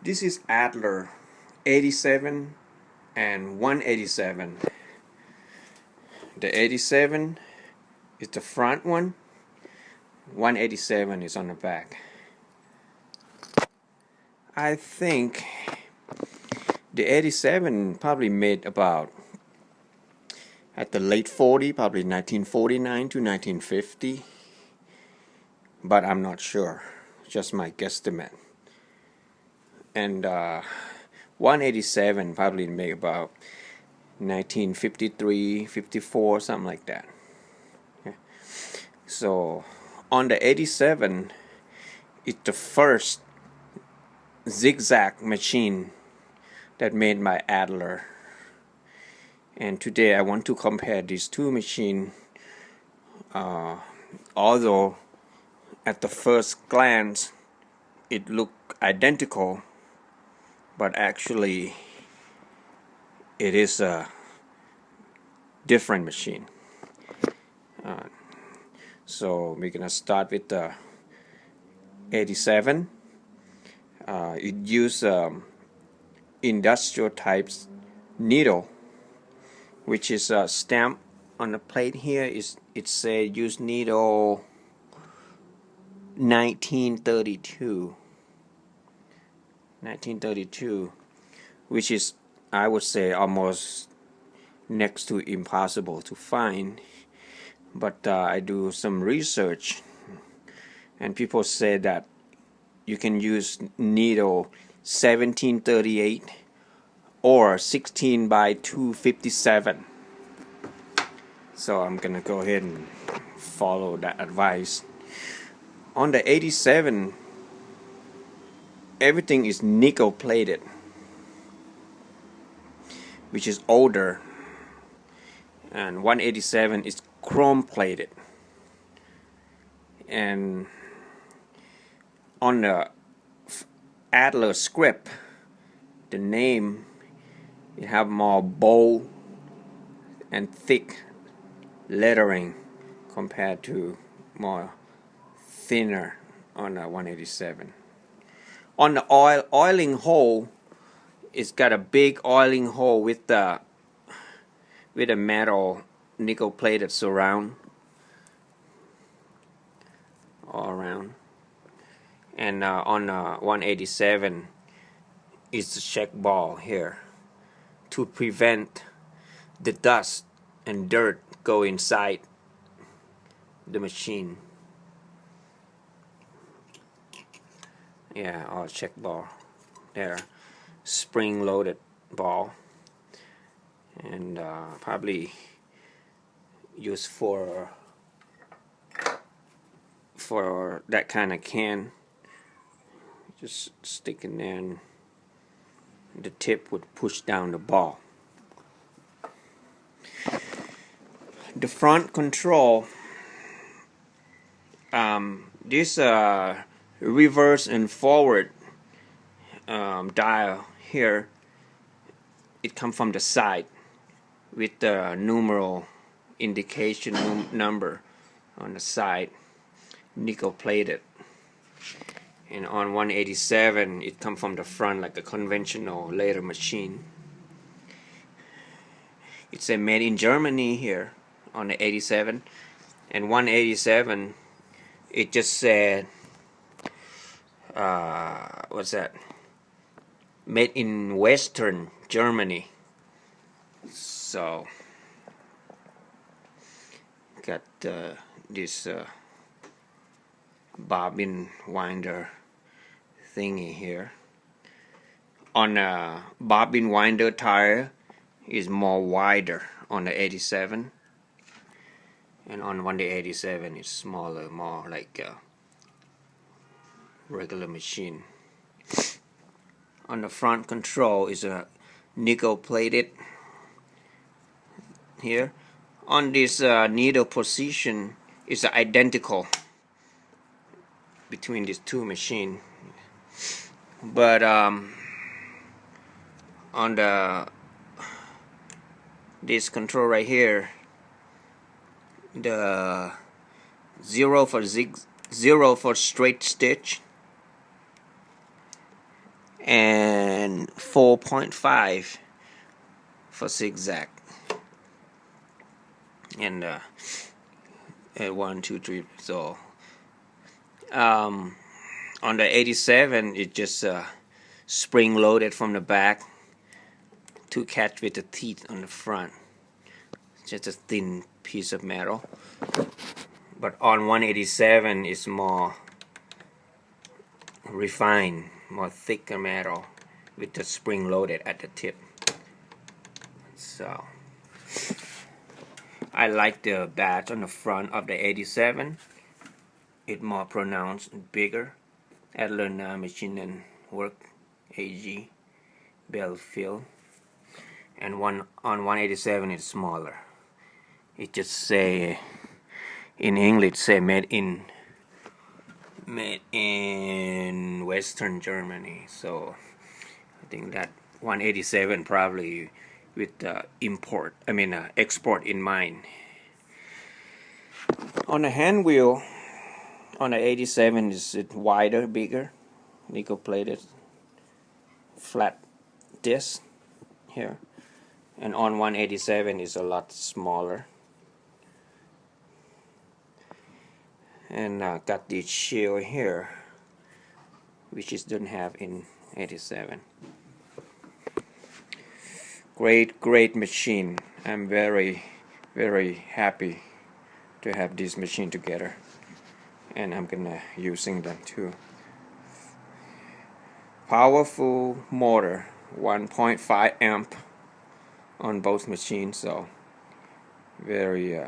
This is Adler 87 and 187. The 87 is the front one, 187 is on the back. I think the 87 probably made about at the late 40s, probably 1949 to 1950, but I'm not sure, just my guesstimate. And 187 probably made about 1953, 54, something like that. Okay. So on the 87, it's the first zigzag machine that made by Adler. And today I want to compare these two machines. Although at the first glance it looked identical, but actually it is a different machine. So we're gonna start with the 87. It uses industrial types needle, which is a stamp on the plate here. It says use needle 1932, which is, I would say, almost next to impossible to find. But I do some research, and people say that you can use needle 1738 or 16 by 257. So I'm gonna go ahead and follow that advice. On the 87, everything is nickel plated, which is older, and 187 is chrome plated. And on the Adler script, the name, it have more bold and thick lettering compared to more thinner on the 187. On the oiling hole, it's got a big oiling hole with a metal nickel plated surround all around. And on the 187 is the check ball here to prevent the dust and dirt go inside the machine. Yeah, or check ball there, spring loaded ball, and probably used for that kind of can. Just stick in there and the tip would push down the ball. The front control, this reverse and forward dial here, it comes from the side with the numeral indication number on the side, nickel plated. And on 187 it comes from the front like a conventional laser machine. It's a made in Germany here on the 87, and 187 it just said what's that, made in Western Germany. So got this bobbin winder thingy here. On a bobbin winder tire is more wider on the 87, and on 187 it's smaller, more like a regular machine. On the front control is a nickel plated here. On this needle position is identical between these two machines, but on the this control right here, the 0 for straight stitch and 4.5 for zigzag, and 1, 2, 3. So on the 87, it just spring loaded from the back to catch with the teeth on the front. Just a thin piece of metal. But on 187 is more refined, more thicker metal with the spring loaded at the tip. So I like the badge on the front of the 87. It's more pronounced and bigger. Adler Machine and Work AG Belfield. And on 187 it's smaller. It just say in English say made in Western Germany. So I think that 187 probably with export in mind. On the hand wheel on the 87 is it wider, bigger, nickel plated, flat disc here, and on 187 is a lot smaller. And got this shield here, which is don't have in 87. Great machine. I'm very happy to have this machine together, and I'm gonna using them too. Powerful motor, 1.5 amp on both machines, so very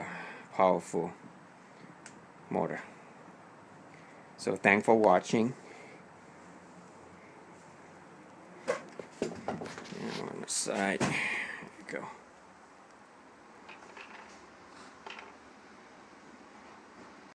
powerful motor. So thanks for watching. And on the side, there you go.